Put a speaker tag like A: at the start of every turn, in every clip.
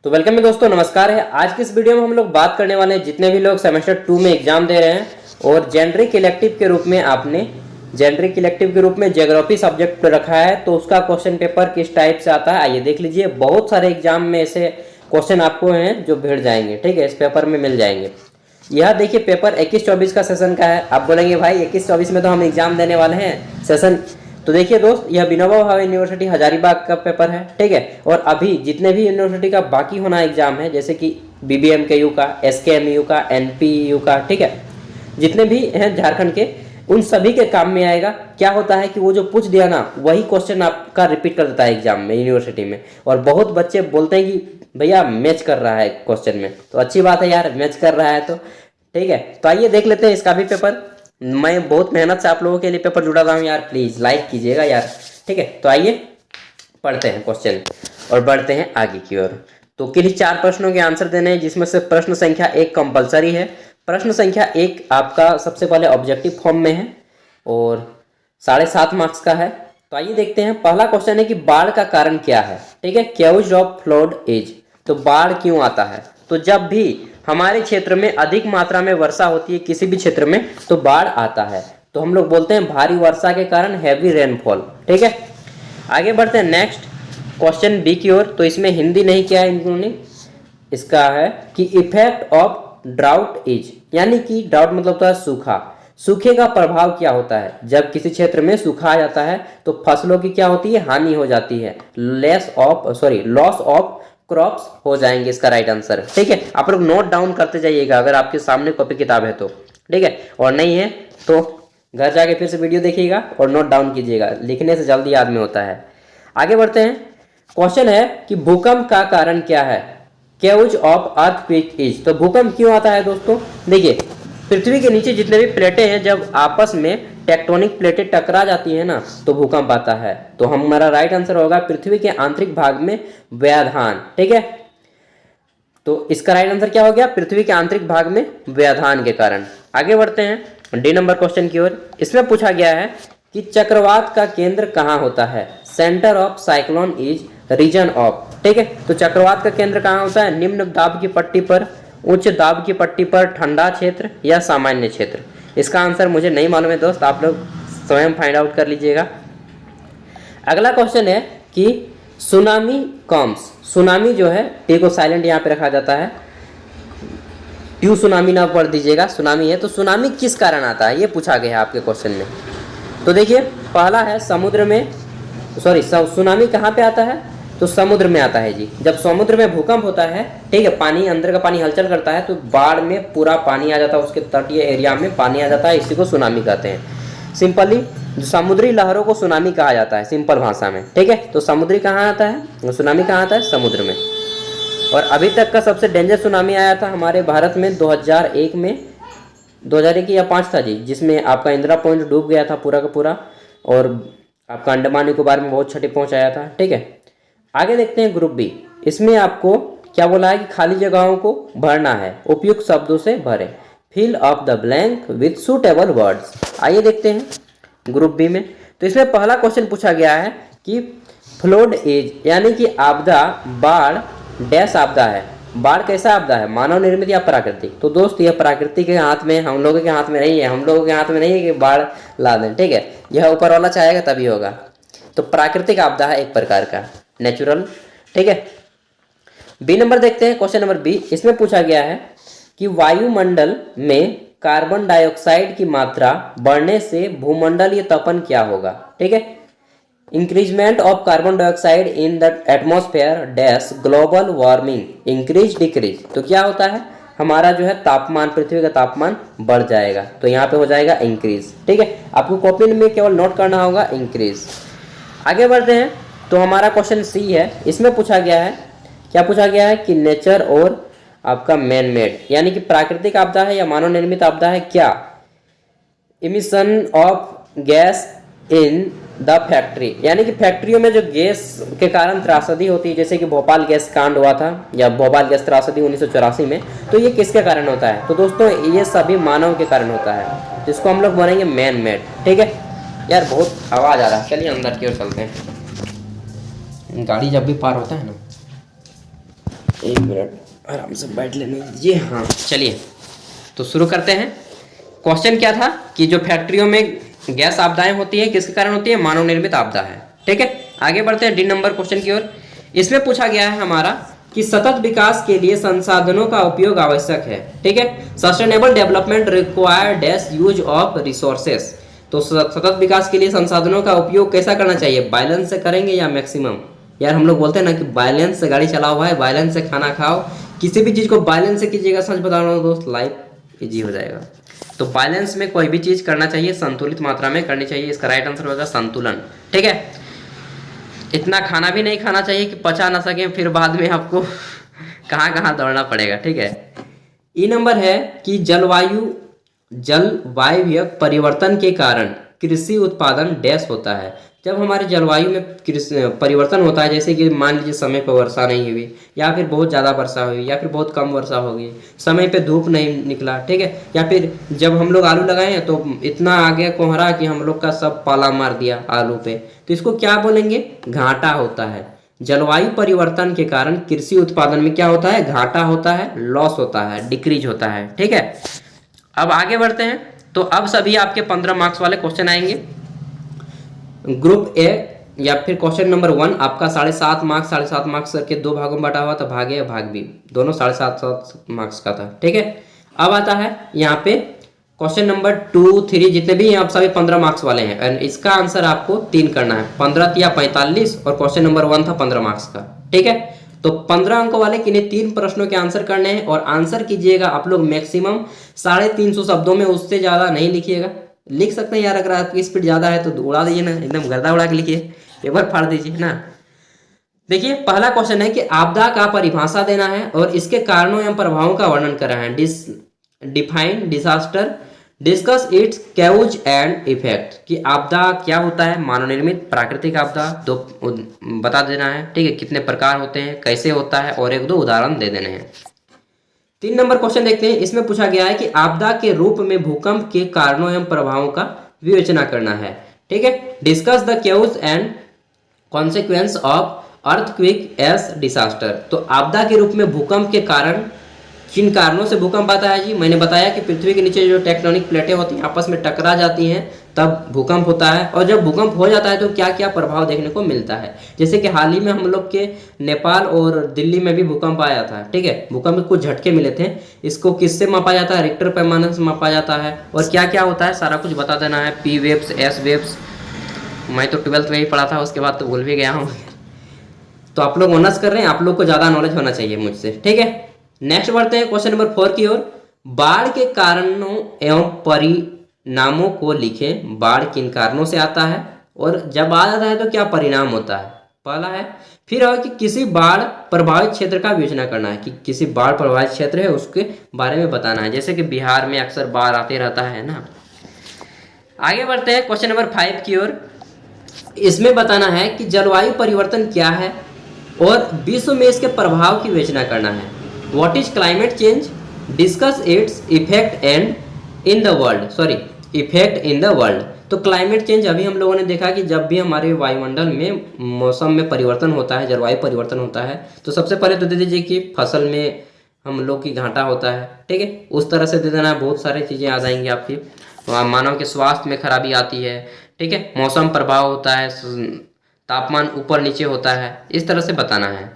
A: तो वेलकम है दोस्तों, नमस्कार है। आज की इस वीडियो में हम लोग बात करने वाले हैं जितने भी लोग सेमेस्टर 2 में एग्जाम दे रहे हैं और जेनरिक इलेक्टिव के रूप में आपने ज्योग्राफी सब्जेक्ट रखा है, तो उसका क्वेश्चन पेपर किस टाइप से आता है आइए देख लीजिए। बहुत सारे एग्जाम में ऐसे क्वेश्चन आपको हैं जो भिड़ जाएंगे, ठीक है, इस पेपर में मिल जाएंगे। यह देखिए पेपर 21-24 का सेशन का है। आप बोलेंगे भाई 21-24 में तो हम एग्जाम देने वाले हैं सेशन, तो देखिए दोस्त, यह विनोबा भावे यूनिवर्सिटी हजारीबाग का पेपर है, ठीक है। और अभी जितने भी यूनिवर्सिटी का बाकी होना एग्जाम है, जैसे कि BBMKU का, SKMU का, NPU का, ठीक है, जितने भी हैं झारखंड के, उन सभी के काम में आएगा। क्या होता है कि वो जो पूछ दिया ना वही क्वेश्चन आपका रिपीट कर देता है एग्जाम में यूनिवर्सिटी में। और बहुत बच्चे बोलते हैं कि भैया मैच कर रहा है क्वेश्चन में, तो अच्छी बात है यार, मैच कर रहा है तो ठीक है। तो आइए देख लेते हैं इसका भी पेपर। मैं बहुत मेहनत से आप लोगों के लिए पेपर जुड़ा रहा हूँ यार, प्लीज़ लाइक कीजिएगा यार, ठीक है। तो आइए पढ़ते हैं क्वेश्चन और बढ़ते हैं आगे की ओर। तो किन्हीं 4 प्रश्नों के आंसर देने हैं, जिसमें से प्रश्न संख्या 1 कंपलसरी है। प्रश्न संख्या 1 आपका सबसे पहले ऑब्जेक्टिव फॉर्म में है और 7.5 मार्क्स का है। तो आइए देखते हैं। पहला क्वेश्चन है कि बाढ़ का कारण क्या है, ठीक है। क्यूज ऑफ फ्लड इज, तो बाढ़ क्यों आता है? तो जब भी हमारे क्षेत्र में अधिक मात्रा में वर्षा होती है किसी भी क्षेत्र में, तो बाढ़ आता है। तो हम लोग बोलते हैं भारी वर्षा के कारण हैवी रेनफॉल, ठीक है। आगे बढ़ते हैं नेक्स्ट क्वेश्चन बी की ओर। तो इसमें हिंदी नहीं किया है इन्होंने, इसका है कि इफेक्ट ऑफ ड्राउट इज, यानी कि ड्राउट मतलब होता है सूखा। सूखे का प्रभाव क्या होता है? जब किसी क्षेत्र में सूखा आ जाता है तो फसलों की क्या होती है? हानि हो जाती है, लॉस ऑफ क्रॉप्स हो जाएंगे, इसका राइट आंसर, ठीक है। आप लोग नोट डाउन करते जाइएगा अगर आपके सामने कॉपी किताब है तो, ठीक है, और नहीं है तो घर जाके फिर से वीडियो देखिएगा और नोट डाउन कीजिएगा, लिखने से जल्दी याद में होता है। आगे बढ़ते हैं। क्वेश्चन है कि भूकंप का कारण क्या है? क्यूज ऑफ अर्थक्वेक इज, तो भूकंप क्यों आता है दोस्तों? देखिए पृथ्वी के नीचे जितने भी प्लेटें हैं, जब आपस में टेक्टोनिक प्लेटें टकरा जाती हैं ना, तो भूकंप आता है। तो हमारा राइट आंसर होगा पृथ्वी के आंतरिक भाग में व्यवधान, ठीक है। तो इसका राइट आंसर क्या हो गया? पृथ्वी के आंतरिक भाग में व्यवधान के कारण। आगे बढ़ते हैं डी नंबर क्वेश्चन की ओर। इसमें पूछा गया है कि चक्रवात का केंद्र कहाँ होता है? Center of cyclone is region of, ठीक है। तो चक्रवात का केंद्र कहाँ होता है? निम्न दाब की पट्टी पर, उच्च दाब की पट्टी पर, ठंडा क्षेत्र या सामान्य क्षेत्र? इसका आंसर मुझे नहीं मालूम है दोस्त, आप लोग स्वयं फाइंड आउट कर लीजिएगा। अगला क्वेश्चन है कि सुनामी कम्स, सुनामी जो है टी को साइलेंट यहाँ पे रखा जाता है, ट्यू सुनामी ना पढ़ दीजिएगा, सुनामी है। तो सुनामी किस कारण आता है ये पूछा गया है आपके क्वेश्चन में। तो देखिए पहला है समुद्र में, सुनामी कहाँ पे आता है? तो समुद्र में आता है जी। जब समुद्र में भूकंप होता है, ठीक है, पानी अंदर का पानी हलचल करता है, तो बाढ़ में पूरा पानी आ जाता है, उसके तटीय एरिया में पानी आ जाता है, इसी को सुनामी कहते हैं। सिंपली समुद्री लहरों को सुनामी कहा जाता है सिंपल भाषा में, ठीक है। तो समुद्री कहाँ आता है? सुनामी कहाँ आता है? समुद्र में। और अभी तक का सबसे डेंजर सुनामी आया था हमारे भारत में 2001 में, 2001 या 5 था जी, जिसमें आपका इंदिरा पॉइंट डूब गया था पूरा का पूरा, और आपका अंडमान निकोबार में बहुत क्षति पहुंचाया था, ठीक है। आगे देखते हैं ग्रुप बी। इसमें आपको क्या बोला है कि खाली जगहों को भरना है, उपयुक्त शब्दों से भरें, fill up the blank with suitable words. आइए देखते हैं ग्रुप बी में। तो इसमें पहला क्वेश्चन पूछा गया है कि फ्लड इज, यानी कि आपदा, बाढ़ डैश आपदा है। बाढ़ कैसा आपदा है? मानव निर्मित या प्राकृतिक? तो दोस्त यह प्राकृतिक के हाथ में, हम लोगों के हाथ में नहीं है, हम लोगों के हाथ में नहीं है कि बाढ़ ला दें, ठीक है, यह ऊपर वाला चाहेगा तभी होगा। तो प्राकृतिक आपदा है एक प्रकार का, नेचुरल, ठीक है। बी नंबर देखते हैं, क्वेश्चन नंबर बी। इसमें पूछा गया है कि वायुमंडल में कार्बन डाइऑक्साइड की मात्रा बढ़ने से भूमंडलीय तपन क्या होगा, ठीक है। Increment of carbon dioxide in the atmosphere dash global warming increase decrease, तो क्या होता है? हमारा जो है तापमान, पृथ्वी का तापमान बढ़ जाएगा, तो यहाँ पे हो जाएगा इंक्रीज, ठीक है। आपको कॉपी में केवल नोट करना होगा इंक्रीज। आगे बढ़ते हैं। तो हमारा क्वेश्चन सी है। इसमें पूछा गया है, क्या पूछा गया है कि नेचर और आपका मैन मेड, यानी कि प्राकृतिक आपदा है या मानव निर्मित आपदा है क्या? Emission of gas in the factory, यानी कि फैक्ट्रियों में जो गैस के कारण त्रासदी होती है, जैसे कि भोपाल गैस कांड हुआ था या भोपाल गैस त्रासदी 1984 में, तो ये किसके कारण होता है? तो दोस्तों ये सभी मानव के कारण होता है, जिसको हम लोग बोलेंगे मैन मेड, ठीक है। यार बहुत आवाज़ आ रहा है, चलिए अंदर की ओर चलते हैं। गाड़ी जब भी पार होता है ना एक मिनट आराम से बैठ लेने दीजिए। हाँ चलिए तो शुरू करते हैं। क्वेश्चन क्या था कि जो फैक्ट्रियों में गैस आपदाएं होती है किसके कारण होती है, मानव निर्मित आपदा है। ठीक है, आगे बढ़ते हैं डी नंबर क्वेश्चन की ओर। इसमें पूछा गया है हमारा कि सतत विकास के लिए संसाधनों का उपयोग आवश्यक है। ठीक है, sustainable development require dash use of resources. तो सतत विकास के लिए संसाधनों का उपयोग कैसा करना चाहिए, बैलेंस से करेंगे या मैक्सिमम। यार हम लोग बोलते हैं ना कि बैलेंस से गाड़ी चलाओ भाई, बैलेंस से खाना खाओ, किसी भी चीज़ को बैलेंस से कीजिएगा, सच बता रहा हूँ दोस्त, लाइफ इजी हो जाएगा। तो बैलेंस में कोई भी चीज़ करना चाहिए संतुलित मात्रा में करनी चाहिए। इसका राइट आंसर होगा संतुलन। ठीक है, इतना खाना भी नहीं खाना चाहिए कि पचा ना सके, फिर बाद में आपको कहाँ कहाँ दौड़ना पड़ेगा। ठीक है, ई नंबर है कि जलवायु परिवर्तन के कारण कृषि उत्पादन डैश होता है। जब हमारे जलवायु में परिवर्तन होता है, जैसे कि मान लीजिए समय पर वर्षा नहीं हुई, या फिर बहुत ज़्यादा वर्षा हुई, या फिर बहुत कम वर्षा हो गई, समय पे धूप नहीं निकला। ठीक है, या फिर जब हम लोग आलू लगाए हैं तो इतना आ गया कोहरा कि हम लोग का सब पाला मार दिया आलू पे, तो इसको क्या बोलेंगे, घाटा होता है। जलवायु परिवर्तन के कारण कृषि उत्पादन में क्या होता है, घाटा होता है, लॉस होता है, डिक्रीज होता है। ठीक है, अब आगे बढ़ते हैं। तो अब सभी आपके 15 मार्क्स वाले क्वेश्चन आएंगे। ग्रुप ए या फिर क्वेश्चन नंबर 1 आपका 7.5 मार्क्स करके 2 भागों में बटा हुआ था, भाग ए या भाग बी, दोनों 7.5 मार्क्स का था। ठीक है, अब आता है यहाँ पे क्वेश्चन नंबर 2, 3 जितने भी हैं आप सभी 15 मार्क्स वाले हैं, एंड इसका आंसर आपको 3 करना है। 15 या 45 और क्वेश्चन नंबर 1 था 15 मार्क्स का। ठीक है, तो 15 अंकों वाले किन्हीं 3 प्रश्नों के आंसर करने हैं, और आंसर कीजिएगा आप लोग मैक्सिमम 350 शब्दों में, उससे ज़्यादा नहीं लिखिएगा। लिख सकते हैं यार, अगर आपकी स्पीड ज़्यादा है तो उड़ा दीजिए ना, एकदम गर्दा उड़ा के लिखिए, पेपर फाड़ दीजिए ना। देखिए पहला क्वेश्चन है कि आपदा का परिभाषा देना है और इसके कारणों एवं प्रभावों का वर्णन करना है। Define disaster, discuss its cause and effect, कि आपदा क्या होता है, मानव निर्मित, प्राकृतिक आपदा, दो बता देना है। ठीक है, कितने प्रकार होते हैं, कैसे होता है, और 1-2 उदाहरण दे देने हैं। 3 नंबर क्वेश्चन देखते हैं। इसमें पूछा गया है कि आपदा के रूप में भूकंप के कारणों एवं प्रभावों का विवेचना करना है। ठीक है, discuss the causes and consequence of earthquake as disaster. तो आपदा के रूप में भूकंप के कारण, किन कारणों से भूकंप आता है जी, मैंने बताया कि पृथ्वी के नीचे जो टेक्टोनिक प्लेटें होती हैं आपस में टकरा जाती हैं, तब भूकंप होता है। और जब भूकंप हो जाता है तो क्या क्या प्रभाव देखने को मिलता है, जैसे कि हाल ही में हम लोग के नेपाल और दिल्ली में भी भूकंप आया था। ठीक है, भूकंप में कुछ झटके मिले थे। इसको किससे मापा जाता है, रिक्टर पैमाने से मापा जाता है, और क्या क्या होता है सारा कुछ बता देना है। पी वेव्स, एस वेव्स, मैं तो 12th में ही पढ़ा था, उसके बाद तो भूल भी गया हूँ। तो आप लोग ऑनर्स कर रहे हैं, आप लोग को ज़्यादा नॉलेज होना चाहिए मुझसे। ठीक है, नेक्स्ट बढ़ते हैं क्वेश्चन नंबर 4 की ओर। बाढ़ के कारणों एवं परिणामों को लिखें। बाढ़ किन कारणों से आता है और जब आ जाता है तो क्या परिणाम होता है, पहला है। फिर है कि किसी बाढ़ प्रभावित क्षेत्र का विवेचना करना है, कि किसी बाढ़ प्रभावित क्षेत्र है उसके बारे में बताना है, जैसे कि बिहार में अक्सर बाढ़ आते रहता है ना। आगे बढ़ते हैं क्वेश्चन नंबर 5 की ओर। इसमें बताना है कि जलवायु परिवर्तन क्या है और विश्व में इसके प्रभाव की विवेचना करना है। What is climate change? Discuss its effect in the world. तो क्लाइमेट चेंज अभी हम लोगों ने देखा कि जब भी हमारे वायुमंडल में मौसम में परिवर्तन होता है, जलवायु परिवर्तन होता है, तो सबसे पहले तो दे दीजिए कि फसल में हम लोग की घाटा होता है। ठीक है, उस तरह से दे देना, बहुत सारी चीज़ें आ जाएंगी आपकी। मानव के स्वास्थ्य में खराबी आती है। ठीक है, मौसम प्रभाव होता है, तापमान ऊपर नीचे होता है, इस तरह से बताना है।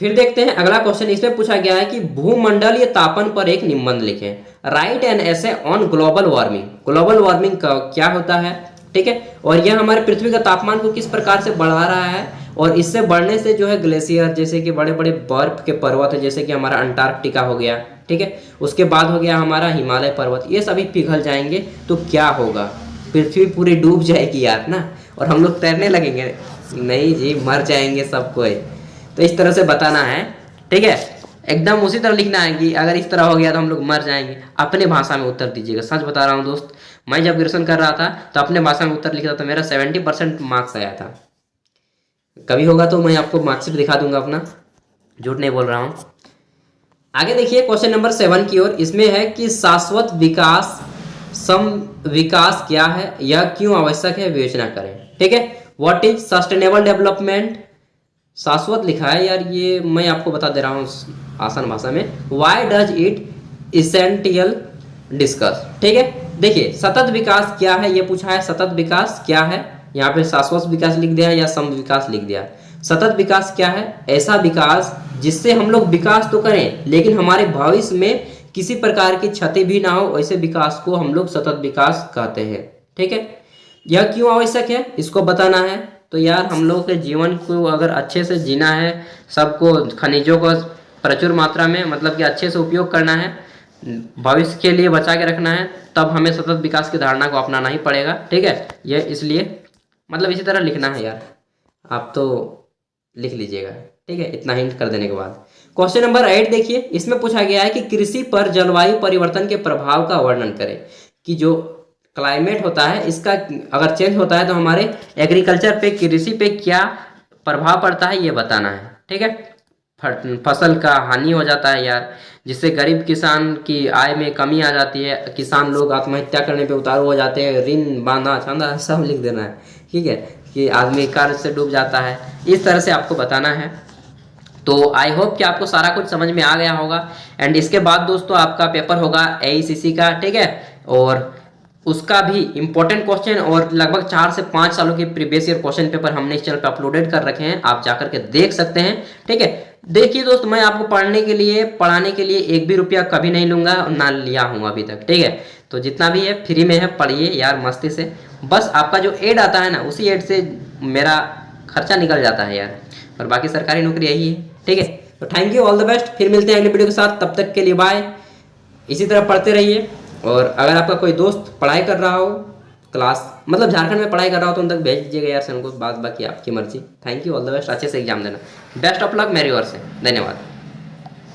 A: फिर देखते हैं अगला क्वेश्चन। इसमें पूछा गया है कि भूमंडलीय तापन पर एक निबंध लिखें। Right an essay on global warming. Global warming का क्या होता है, ठीक है, और यह हमारे पृथ्वी का तापमान को किस प्रकार से बढ़ा रहा है, और इससे बढ़ने से जो है ग्लेशियर, जैसे कि बड़े बड़े बर्फ के पर्वत है, जैसे कि हमारा अंटार्कटिका हो गया, ठीक है, उसके बाद हो गया हमारा हिमालय पर्वत, ये सभी पिघल जाएंगे तो क्या होगा, पृथ्वी पूरी डूब जाएगी यार ना, और हम लोग तैरने लगेंगे, नहीं जी मर जाएंगे सब कोई। तो इस तरह से बताना है। ठीक है, एकदम उसी तरह लिखना है कि अगर इस तरह हो गया तो हम लोग मर जाएंगे। अपने भाषा में उत्तर दीजिएगा, सच बता रहा हूँ दोस्त, मैं जब ग्रेजुएशन कर रहा था तो अपने भाषा में उत्तर लिखा था, मेरा 70% मार्क्स आया था। कभी होगा तो मैं आपको मार्कशीट दिखा दूंगा अपना, झूठ नहीं बोल रहा हूँ। आगे देखिए क्वेश्चन नंबर 7 की ओर। इसमें है कि शाश्वत विकास विकास क्या है, यह क्यों आवश्यक है, विवेचना करें। ठीक है, व्हाट इज सस्टेनेबल डेवलपमेंट, शाश्वत लिखा है यार, ये मैं आपको बता दे रहा हूँ आसान भाषा में। Why does it essential discuss, ठीक है। देखिए सतत विकास क्या है ये पूछा है, सतत विकास क्या है, यहाँ पे शाश्वत विकास लिख दिया है या सम विकास लिख दिया है। सतत विकास क्या है? ऐसा विकास जिससे हम लोग विकास तो करें लेकिन हमारे भविष्य में किसी प्रकार की क्षति भी ना हो, ऐसे विकास को हम लोग सतत विकास कहते हैं, ठीक है। यह क्यों आवश्यक है इसको बताना है। तो यार हम लोग के जीवन को अगर अच्छे से जीना है, सबको खनिजों को प्रचुर मात्रा में मतलब कि अच्छे से उपयोग करना है, भविष्य के लिए बचा के रखना है, तब हमें सतत विकास की धारणा को अपनाना ही पड़ेगा, ठीक है। यह इसलिए मतलब इसी तरह लिखना है यार, आप तो लिख लीजिएगा, ठीक है, इतना हिंट कर देने के बाद। क्वेश्चन नंबर 8 देखिए, इसमें पूछा गया है कि कृषि पर जलवायु परिवर्तन के प्रभाव का वर्णन करें। कि जो क्लाइमेट होता है इसका अगर चेंज होता है तो हमारे एग्रीकल्चर पे, कृषि पे क्या प्रभाव पड़ता है ये बताना है, ठीक है। फसल का हानि हो जाता है यार, जिससे गरीब किसान की आय में कमी आ जाती है, किसान लोग आत्महत्या करने पे उतारू हो जाते हैं, ऋण बांधा छांदा सब लिख देना है, ठीक है, कि आदमी कर्ज से डूब जाता है, इस तरह से आपको बताना है। तो आई होप कि आपको सारा कुछ समझ में आ गया होगा। एंड इसके बाद दोस्तों आपका पेपर होगा AECC का, ठीक है, और उसका भी इम्पोर्टेंट क्वेश्चन और लगभग 4 से 5 सालों के प्रीवियस ईयर क्वेश्चन पेपर हमने इस चैनल पे अपलोडेड कर रखे हैं, आप जाकर के देख सकते हैं, ठीक है। देखिए दोस्त, मैं आपको पढ़ाने के लिए 1 भी रुपया कभी नहीं लूंगा और ना लिया हूँ अभी तक, ठीक है। तो जितना भी है फ्री में है, पढ़िए यार मस्ती से। बस आपका जो एड आता है ना, उसी एड से मेरा खर्चा निकल जाता है यार, और बाकी सरकारी नौकरी यही है, ठीक है। तो thank you, all the best, फिर मिलते हैं अगले वीडियो के साथ, तब तक के लिए बाय। इसी तरह पढ़ते रहिए, और अगर आपका कोई दोस्त पढ़ाई कर रहा हो, क्लास मतलब झारखंड में पढ़ाई कर रहा हो, तो उन तक भेज दीजिएगा यार, उनको बात बाकी आपकी मर्जी। Thank you, all the best, अच्छे से एग्जाम देना, बेस्ट ऑफ लक मेरी ओर से, धन्यवाद।